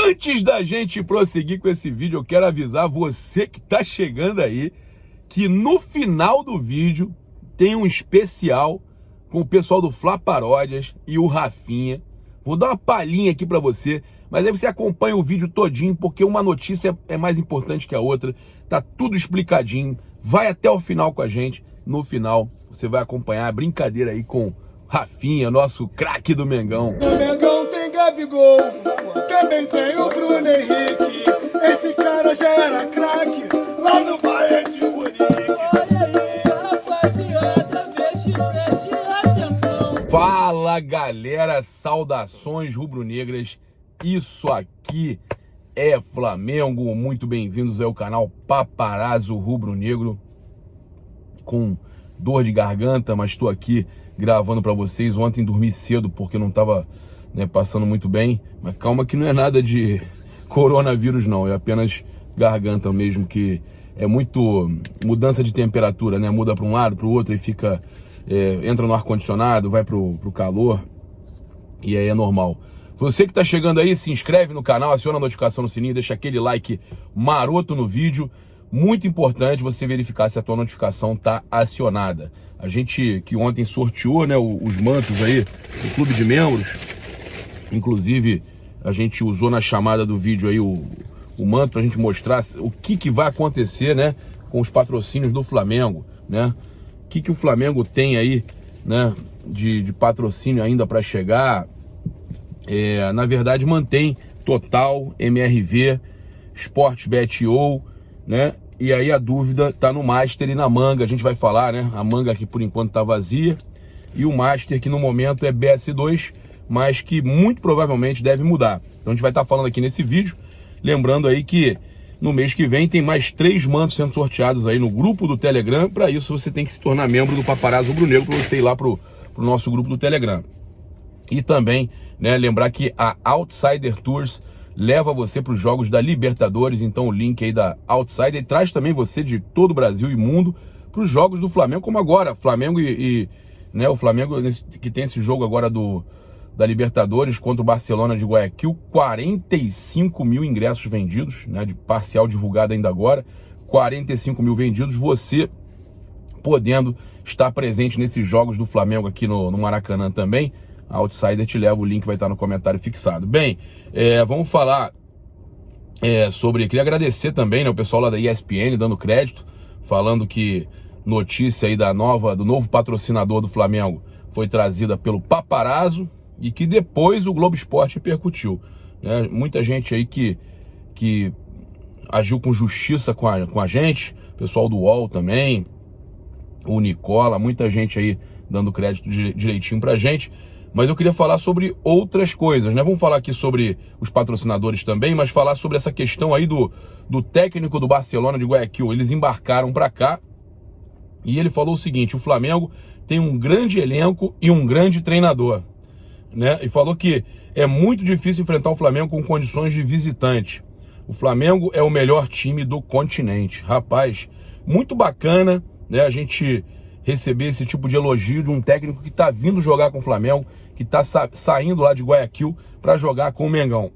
Antes da gente prosseguir com esse vídeo, eu quero avisar você que tá chegando aí que no final do vídeo tem um especial com o pessoal do Fla Paródias e o Rafinha. Vou dar uma palhinha aqui pra você, mas aí você acompanha o vídeo todinho, porque uma notícia é mais importante que a outra. Tá tudo explicadinho. Vai até o final com a gente. No final, você vai acompanhar a brincadeira aí com Rafinha, nosso craque do Mengão. O Mengão tem Gabigol, também tem o Bruno Henrique. Esse cara já era craque lá no Bayern de Munique. Olha aí, rapaziada, preste atenção. Fala, galera, saudações rubro-negras. Isso aqui é Flamengo. Muito bem-vindos ao canal Paparazzo Rubro-Negro. Com dor de garganta, mas estou aqui gravando para vocês. Ontem dormi cedo porque não estava passando muito bem, mas calma que não é nada de coronavírus não, é apenas garganta mesmo, que é muito mudança de temperatura, né? Muda para um lado, para o outro e fica, entra no ar-condicionado, vai pro calor, e aí é normal. Você que está chegando aí, se inscreve no canal, aciona a notificação no sininho, deixa aquele like maroto no vídeo. Muito importante você verificar se a tua notificação tá acionada. A gente que ontem sorteou, né, os mantos aí do clube de membros. Inclusive, a gente usou na chamada do vídeo aí o manto pra gente mostrar o que vai acontecer, né, com os patrocínios do Flamengo, né? O que o Flamengo tem aí, né, de patrocínio ainda para chegar. Na verdade, mantém Total, MRV, Sportbet.io, né? E aí a dúvida tá no Master e na Manga. A gente vai falar, né? A Manga que por enquanto tá vazia e o Master que no momento é BS2, mas que muito provavelmente deve mudar. Então a gente vai estar falando aqui nesse vídeo, lembrando aí que no mês que vem tem mais 3 mantos sendo sorteados aí no grupo do Telegram. Para isso você tem que se tornar membro do Paparazzo Rubro-Negro para você ir lá pro nosso grupo do Telegram. E também, né, lembrar que a Outsider Tours leva você para os jogos da Libertadores, então o link aí da Outsider traz também você de todo o Brasil e mundo para os jogos do Flamengo, como agora, Flamengo né, o Flamengo que tem esse jogo agora da Libertadores contra o Barcelona de Guayaquil, 45 mil ingressos vendidos, né, de parcial divulgado ainda agora, 45 mil vendidos, você podendo estar presente nesses jogos do Flamengo aqui no Maracanã também. A Outsider te leva, o link vai estar no comentário fixado. Bem, vamos falar sobre... Queria agradecer também, né, o pessoal lá da ESPN dando crédito, falando que notícia aí do novo patrocinador do Flamengo foi trazida pelo Paparazzo e que depois o Globo Esporte repercutiu, né? Muita gente aí que agiu com justiça com a gente, pessoal do UOL também, o Nicola, muita gente aí dando crédito direitinho pra gente. Mas eu queria falar sobre outras coisas, né? Vamos falar aqui sobre os patrocinadores também, mas falar sobre essa questão aí do técnico do Barcelona de Guayaquil. Eles embarcaram para cá e ele falou o seguinte: o Flamengo tem um grande elenco e um grande treinador, né? E falou que é muito difícil enfrentar o Flamengo com condições de visitante. O Flamengo é o melhor time do continente. Rapaz, muito bacana, né? A gente receber esse tipo de elogio de um técnico que tá vindo jogar com o Flamengo, que tá saindo lá de Guayaquil para jogar com o Mengão.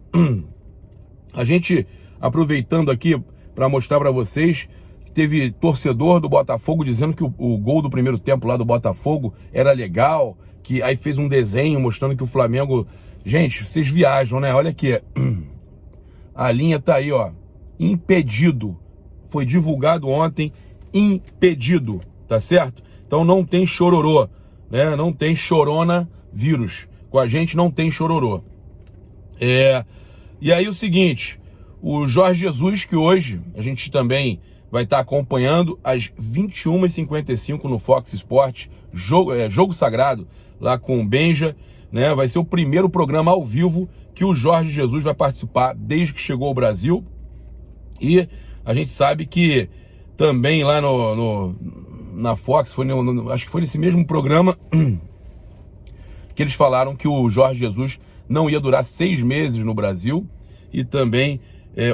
A gente, aproveitando aqui para mostrar para vocês, teve torcedor do Botafogo dizendo que o gol do primeiro tempo lá do Botafogo era legal, que aí fez um desenho mostrando que o Flamengo... Gente, vocês viajam, né? Olha aqui, a linha tá aí, ó, impedido. Foi divulgado ontem, impedido, tá certo? Então não tem chororô, né? Não tem chorona vírus. Com a gente não tem chororô. E aí o seguinte, o Jorge Jesus, que hoje a gente também vai estar acompanhando às 21h55 no Fox Sport, jogo sagrado, lá com o Benja, né? Vai ser o primeiro programa ao vivo que o Jorge Jesus vai participar desde que chegou ao Brasil. E a gente sabe que também lá na Fox, acho que foi nesse mesmo programa que eles falaram que o Jorge Jesus não ia durar 6 meses no Brasil. E também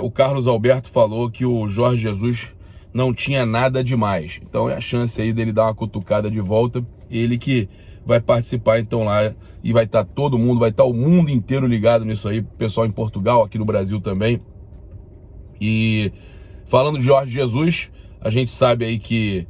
o Carlos Alberto falou que o Jorge Jesus não tinha nada demais. Então é a chance aí dele dar uma cutucada de volta. Ele que vai participar então lá e vai estar todo mundo, vai estar o mundo inteiro ligado nisso aí, pessoal em Portugal, aqui no Brasil também. E falando de Jorge Jesus, a gente sabe aí que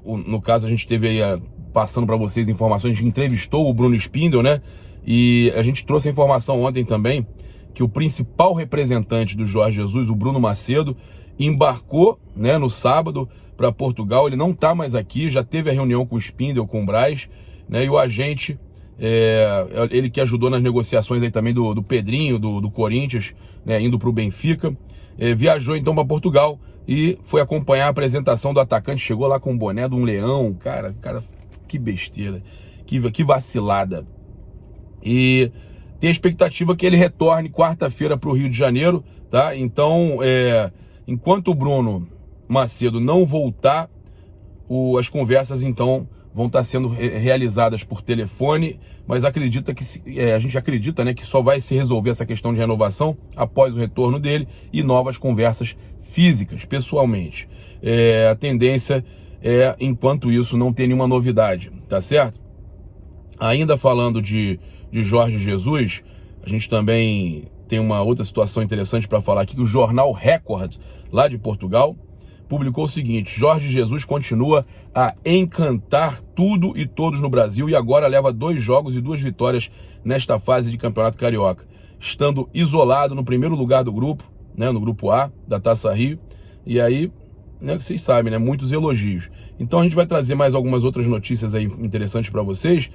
no caso a gente teve aí, passando para vocês informações, a gente entrevistou o Bruno Spindel, né? E a gente trouxe a informação ontem também que o principal representante do Jorge Jesus, o Bruno Macedo, embarcou, né, no sábado para Portugal. Ele não está mais aqui, já teve a reunião com o Spindel, com o Braz, né? E o agente, ele que ajudou nas negociações aí também do Pedrinho, do Corinthians, né, indo para o Benfica, viajou então para Portugal e foi acompanhar a apresentação do atacante. Chegou lá com o boné de um leão, cara, que besteira, que vacilada. E tem a expectativa que ele retorne quarta-feira para o Rio de Janeiro, tá? Então, enquanto o Bruno Macedo não voltar, as conversas então vão estar sendo realizadas por telefone, mas a gente acredita, né, que só vai se resolver essa questão de renovação após o retorno dele e novas conversas físicas, pessoalmente. A tendência é, enquanto isso, não ter nenhuma novidade, tá certo? Ainda falando de Jorge Jesus, a gente também tem uma outra situação interessante para falar aqui, que o jornal Record, lá de Portugal, publicou o seguinte: Jorge Jesus continua a encantar tudo e todos no Brasil e agora leva 2 jogos e 2 vitórias nesta fase de Campeonato Carioca, estando isolado no primeiro lugar do grupo, né, no grupo A da Taça Rio. E aí, né, vocês sabem, né, muitos elogios. Então a gente vai trazer mais algumas outras notícias aí interessantes para vocês.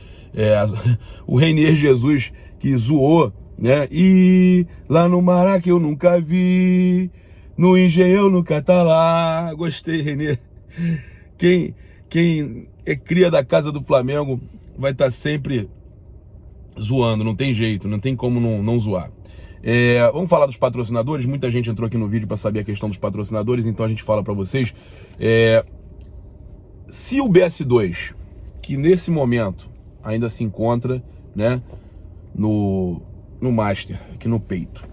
O Reinier Jesus, que zoou, né? E lá no Mará que eu nunca vi, no Engenhão nunca tá lá. Gostei, Reinier. Quem é cria da casa do Flamengo vai estar sempre zoando, não tem jeito, não tem como não zoar. Vamos falar dos patrocinadores. Muita gente entrou aqui no vídeo para saber a questão dos patrocinadores, então a gente fala para vocês. Se o BS2, que nesse momento ainda se encontra, né, no Master, aqui no peito,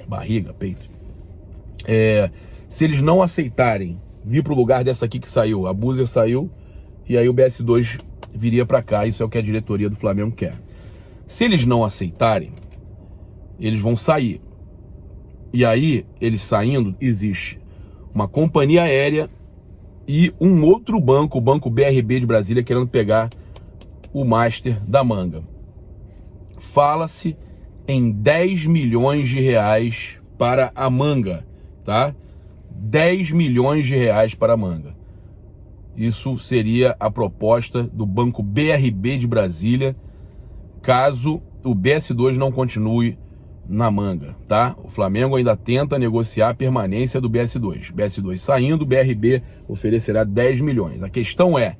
barriga, peito, se eles não aceitarem vir pro lugar dessa aqui que saiu, a Buser saiu, e aí o BS2 viria para cá. Isso é o que a diretoria do Flamengo quer. Se eles não aceitarem, eles vão sair. E aí, eles saindo, existe uma companhia aérea e um outro banco, o Banco BRB de Brasília, querendo pegar o Master da Manga. Fala-se em 10 milhões de reais para a Manga, tá? 10 milhões de reais para a Manga. Isso seria a proposta do Banco BRB de Brasília, caso o BS2 não continue na Manga, tá? O Flamengo ainda tenta negociar a permanência do BS2. BS2 saindo, o BRB oferecerá 10 milhões. A questão é,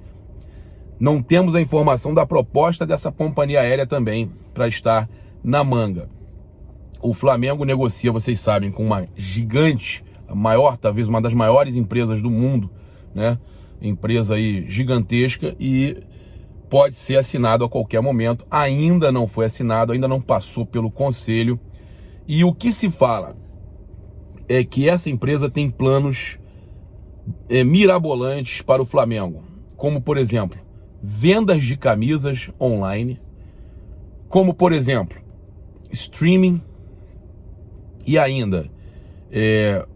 não temos a informação da proposta dessa companhia aérea também para estar na Manga. O Flamengo negocia, vocês sabem, com uma gigante, a maior, talvez uma das maiores empresas do mundo, né? Empresa aí gigantesca, e pode ser assinado a qualquer momento. Ainda não foi assinado, ainda não passou pelo conselho. E o que se fala é que essa empresa tem planos mirabolantes para o Flamengo, como, por exemplo, vendas de camisas online, como, por exemplo, streaming, e ainda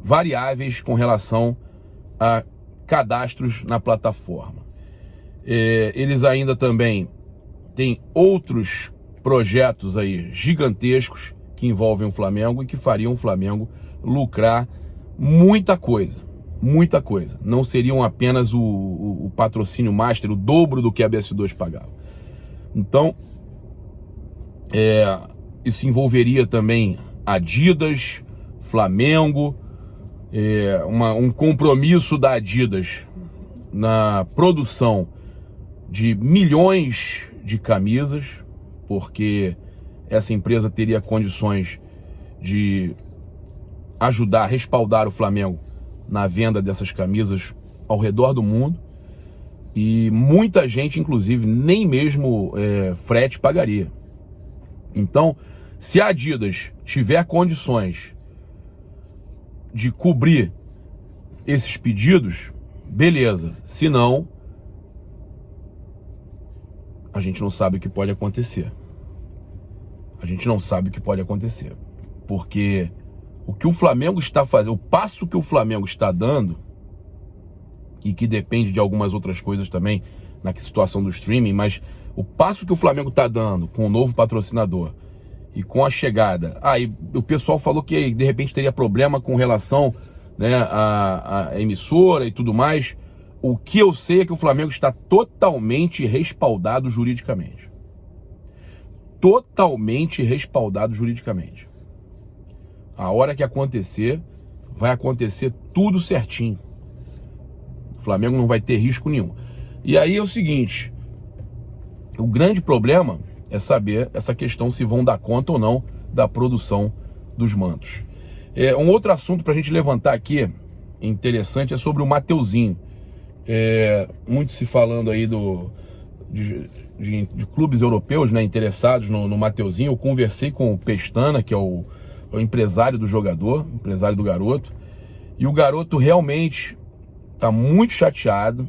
variáveis com relação a cadastros na plataforma. Eles ainda também têm outros projetos aí gigantescos que envolvem o Flamengo e que fariam o Flamengo lucrar muita coisa, muita coisa. Não seriam apenas o patrocínio Master, o dobro do que a BS2 pagava. Então, isso envolveria também Adidas, Flamengo, um compromisso da Adidas na produção de milhões de camisas, porque essa empresa teria condições de ajudar, respaldar o Flamengo na venda dessas camisas ao redor do mundo. E muita gente, inclusive, nem mesmo frete pagaria. Então, se a Adidas tiver condições de cobrir esses pedidos, beleza. Se não, a gente não sabe o que pode acontecer. A gente não sabe o que pode acontecer. Porque o que o Flamengo está fazendo, o passo que o Flamengo está dando, e que depende de algumas outras coisas também na situação do streaming, mas o passo que o Flamengo está dando com o novo patrocinador e com a chegada... e o pessoal falou que de repente teria problema com relação, né, à emissora e tudo mais. O que eu sei é que o Flamengo está totalmente respaldado juridicamente. Totalmente respaldado juridicamente. A hora que acontecer, vai acontecer tudo certinho. O Flamengo não vai ter risco nenhum. E aí é o seguinte, o grande problema é saber essa questão se vão dar conta ou não da produção dos mantos. Um outro assunto para a gente levantar aqui, interessante, é sobre o Mateuzinho. Muito se falando aí de clubes europeus, né, interessados no Mateuzinho. Eu conversei com o Pestana, que é o empresário do jogador, empresário do garoto, e o garoto realmente está muito chateado.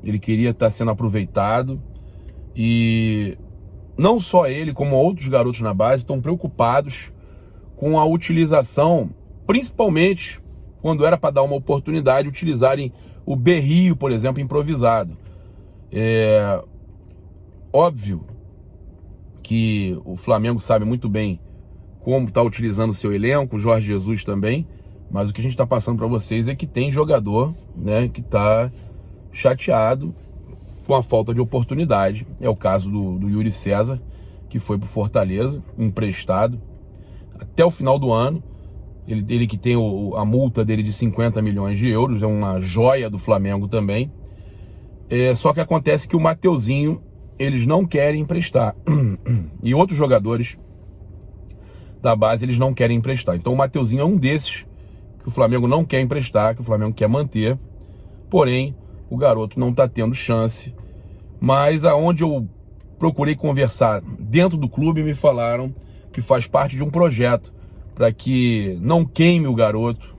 Ele queria estar sendo aproveitado, e não só ele, como outros garotos na base estão preocupados com a utilização, principalmente quando era para dar uma oportunidade, utilizarem o berrio, por exemplo, improvisado. Óbvio que o Flamengo sabe muito bem como está utilizando o seu elenco, o Jorge Jesus também, mas o que a gente está passando para vocês é que tem jogador, né, que está chateado com a falta de oportunidade. É o caso do Yuri César, que foi para o Fortaleza, emprestado, até o final do ano. Ele que tem a multa dele de 50 milhões de euros, é uma joia do Flamengo também. Só que acontece que o Mateuzinho, eles não querem emprestar. E outros jogadores da base, eles não querem emprestar. Então o Mateuzinho é um desses que o Flamengo não quer emprestar, que o Flamengo quer manter. Porém, o garoto não está tendo chance. Mas aonde eu procurei conversar dentro do clube, me falaram que faz parte de um projeto para que não queime o garoto,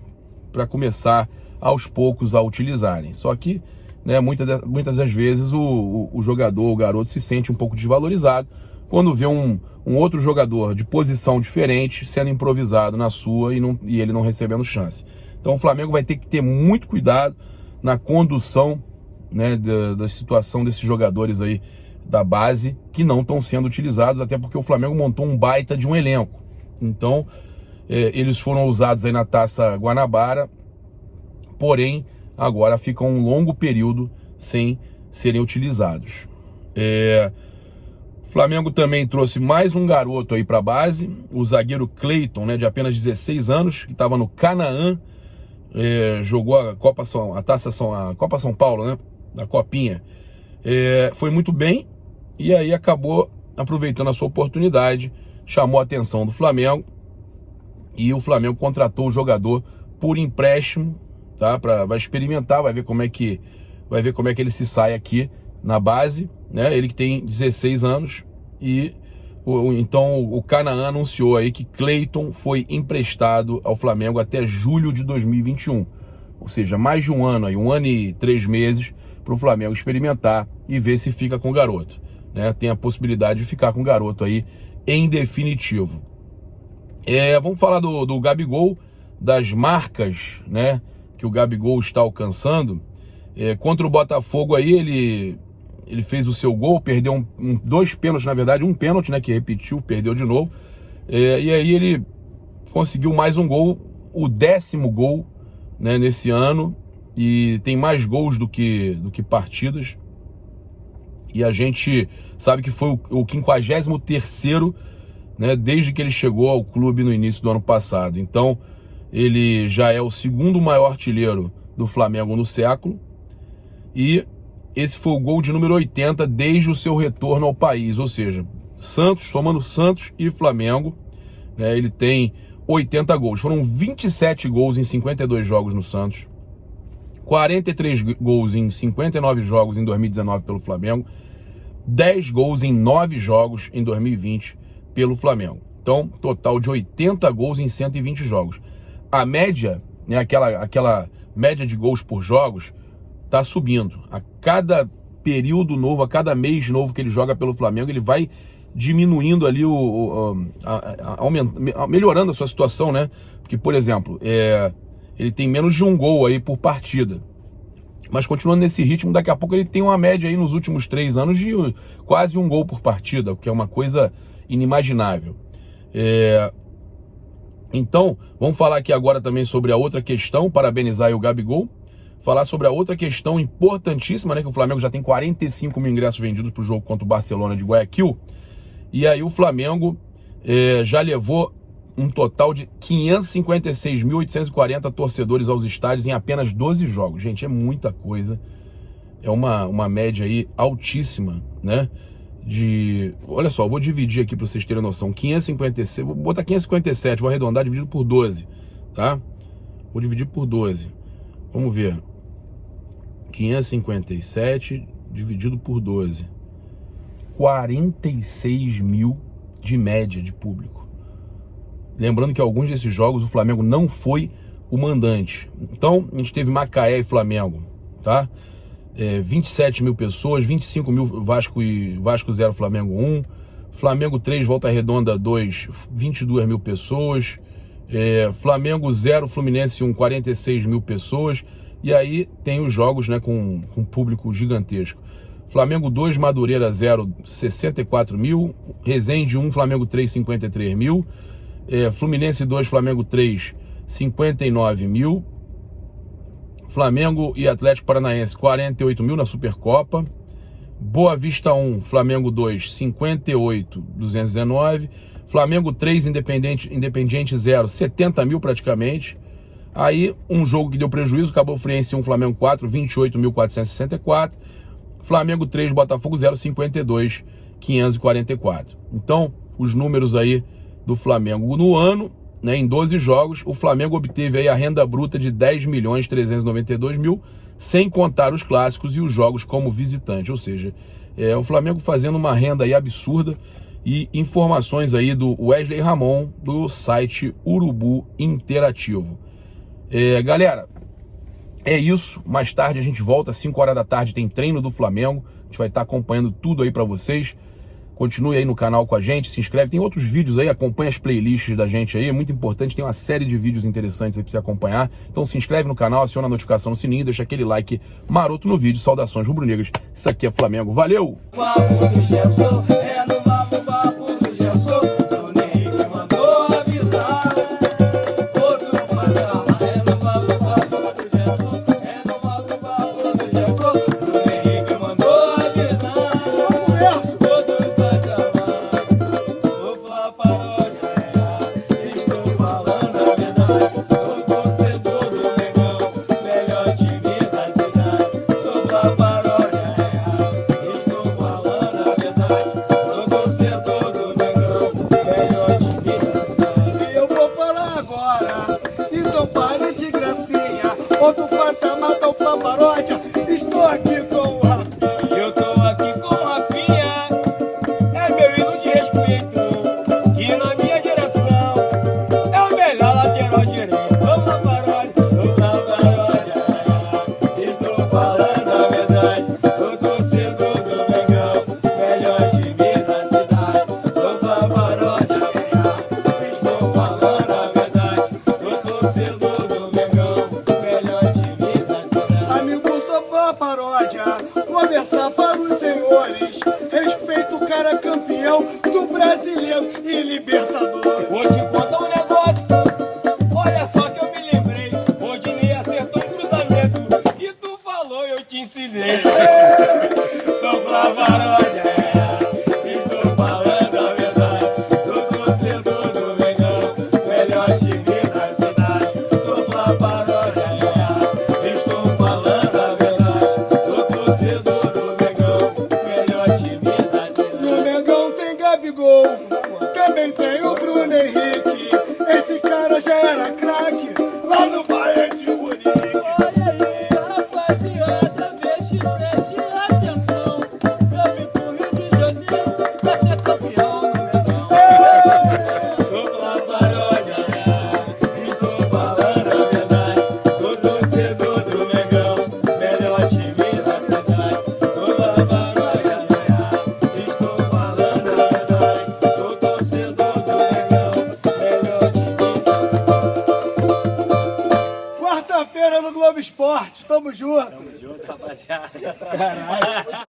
para começar aos poucos a utilizarem. Só que, né, muitas das vezes o jogador, o garoto, se sente um pouco desvalorizado quando vê um outro jogador de posição diferente sendo improvisado na sua e ele não recebendo chance. Então o Flamengo vai ter que ter muito cuidado na condução, né, da situação desses jogadores aí da base que não estão sendo utilizados, até porque o Flamengo montou um baita de um elenco. Então eles foram usados aí na Taça Guanabara, porém agora ficam um longo período sem serem utilizados. O Flamengo também trouxe mais um garoto aí para a base, o zagueiro Cleiton, né, de apenas 16 anos, que estava no Canaã, jogou a Copa São Paulo, né, da Copinha. Foi muito bem e aí acabou aproveitando a sua oportunidade, chamou a atenção do Flamengo e o Flamengo contratou o jogador por empréstimo, tá? Vai experimentar, vai ver como é que ele se sai aqui na base, né? Ele que tem 16 anos e então o Canaã anunciou aí que Cleiton foi emprestado ao Flamengo até julho de 2021, ou seja, mais de um ano aí, 1 ano e 3 meses para o Flamengo experimentar e ver se fica com o garoto, né? Tem a possibilidade de ficar com o garoto aí em definitivo. Vamos falar do Gabigol, das marcas, né, que o Gabigol está alcançando. Contra o Botafogo aí, ele fez o seu gol, perdeu dois pênaltis, na verdade, um pênalti, né, que repetiu, perdeu de novo. E aí ele conseguiu mais um gol, o 10º gol, né, nesse ano, e tem mais gols do que partidas. E a gente sabe que foi o 53º, né, desde que ele chegou ao clube no início do ano passado. Então, ele já é o 2º maior artilheiro do Flamengo no século. E esse foi o gol de número 80 desde o seu retorno ao país. Ou seja, somando Santos e Flamengo, né, ele tem 80 gols. Foram 27 gols em 52 jogos no Santos. 43 gols em 59 jogos em 2019 pelo Flamengo. 10 gols em 9 jogos em 2020 pelo Flamengo. Então, total de 80 gols em 120 jogos. A média, né, aquela média de gols por jogos, está subindo. A cada período novo, a cada mês novo que ele joga pelo Flamengo, ele vai diminuindo ali, melhorando a sua situação, né? Porque, por exemplo, ele tem menos de um gol aí por partida. Mas continuando nesse ritmo, daqui a pouco ele tem uma média aí nos últimos 3 anos de quase um gol por partida, o que é uma coisa inimaginável. Então, vamos falar aqui agora também sobre a outra questão, parabenizar aí o Gabigol, falar sobre a outra questão importantíssima, né, que o Flamengo já tem 45 mil ingressos vendidos para o jogo contra o Barcelona de Guayaquil, e aí o Flamengo já levou um total de 556.840 torcedores aos estádios em apenas 12 jogos. Gente, é muita coisa, é uma média aí altíssima, né? Olha só, vou dividir aqui para vocês terem noção, 556, vou botar 557, vou arredondar, dividido por 12, tá? Vou dividir por 12, vamos ver, 557 dividido por 12, 46 mil de média de público. Lembrando que alguns desses jogos o Flamengo não foi o mandante. Então, a gente teve Macaé e Flamengo, tá? 27 mil pessoas, 25 mil Vasco 0, Flamengo 1, Flamengo 3, Volta Redonda 2, 22 mil pessoas, Flamengo 0, Fluminense 1, 46 mil pessoas, e aí tem os jogos, né, com público gigantesco. Flamengo 2, Madureira 0, 64 mil, Resende 1, Flamengo 3, 53 mil, Fluminense 2, Flamengo 3, 59 mil, Flamengo e Atlético Paranaense 48 mil na Supercopa, Boa Vista 1, Flamengo 2, 58.219, Flamengo 3, Independiente 0, 70 mil praticamente. Aí um jogo que deu prejuízo, Cabo Friense 1, Flamengo 4, 28.464, Flamengo 3, Botafogo 0, 52.544. Então, os números aí do Flamengo no ano, né, em 12 jogos, o Flamengo obteve aí a renda bruta de 10.392.000, sem contar os clássicos e os jogos como visitante. Ou seja, o Flamengo fazendo uma renda aí absurda. E informações aí do Wesley Ramon, do site Urubu Interativo. Galera, é isso. Mais tarde a gente volta, às 5 horas da tarde tem treino do Flamengo. A gente vai estar acompanhando tudo aí para vocês. Continue aí no canal com a gente, se inscreve, tem outros vídeos aí, acompanha as playlists da gente aí, é muito importante, tem uma série de vídeos interessantes aí pra você acompanhar. Então se inscreve no canal, aciona a notificação no sininho, deixa aquele like maroto no vídeo. Saudações rubro-negras, isso aqui é Flamengo, valeu! Sou pelo Globo Esporte. Tamo junto. Tamo junto, rapaziada. Caralho.